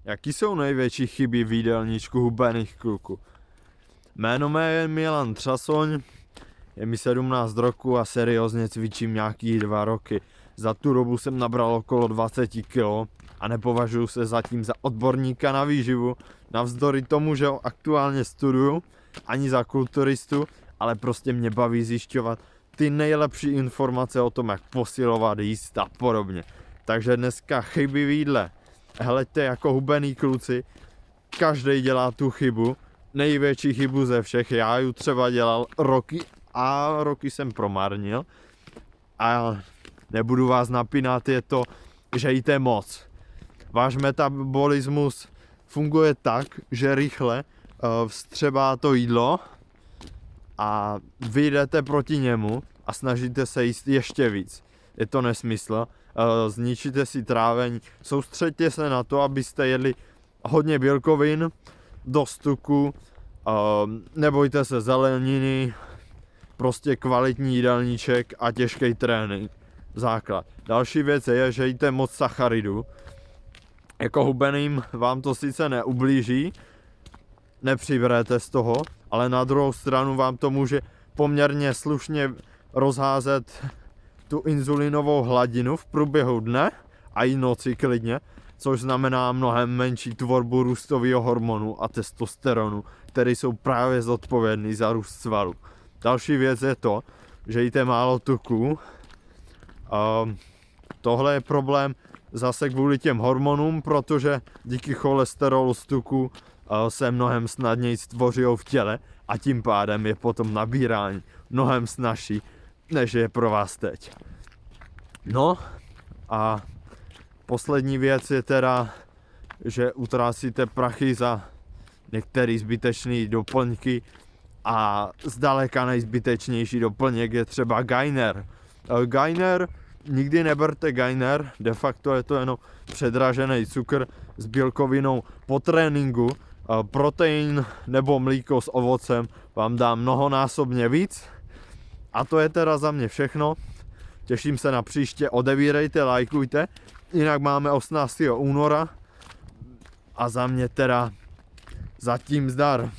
Jaký jsou největší chyby v jídelníčku hubených kluků? Jméno mé je Milan Třasoň, je mi 17 roku a seriózně cvičím nějaký 2 roky. Za tu dobu jsem nabral okolo 20 kg a nepovažuji se zatím za odborníka na výživu, navzdory tomu, že ho aktuálně studuju, ani za kulturistu, ale prostě mě baví zjišťovat ty nejlepší informace o tom, jak posilovat, jíst a podobně. Takže dneska chyby v jídle. Hleďte, jako hubený kluci, každý dělá tu chybu, největší chybu ze všech, já ji třeba dělal roky a roky jsem promarnil a nebudu vás napínat, je to, že jíte moc. Váš metabolismus funguje tak, že rychle vstřebá to jídlo a vy jdete proti němu a snažíte se jíst ještě víc. Je to nesmysl, zničíte si tráveň, soustřeďte se na to, abyste jedli hodně bílkovin, dost tuku, nebojte se zeleniny, prostě kvalitní jídelníček a těžký trénink. Základ. Další věc je, že jíte moc sacharidů. Jako hubeným vám to sice neublíží, nepřiberete z toho, ale na druhou stranu vám to může poměrně slušně rozházet tu inzulinovou hladinu v průběhu dne a i noci klidně, což znamená mnohem menší tvorbu růstového hormonu a testosteronu, které jsou právě zodpovědný za růst svalů. Další věc je to, že jíte málo tuku. Tohle je problém zase kvůli těm hormonům, protože díky cholesterolu z tuku se mnohem snadněji stvoří v těle a tím pádem je potom nabírání mnohem snazší, než je pro vás teď. No a poslední věc je teda, že utrácíte prachy za některé zbytečné doplňky a zdaleka nejzbytečnější doplněk je třeba Gainer. Gainer, nikdy neberte Gainer, de facto je to jenom předražený cukr s bílkovinou po tréninku. Protein nebo mlíko s ovocem vám dá mnohonásobně víc. A to je teda za mě všechno. Těším se na příště, odebírejte, lajkujte. Jinak máme 18. února a za mě teda zatím zdar.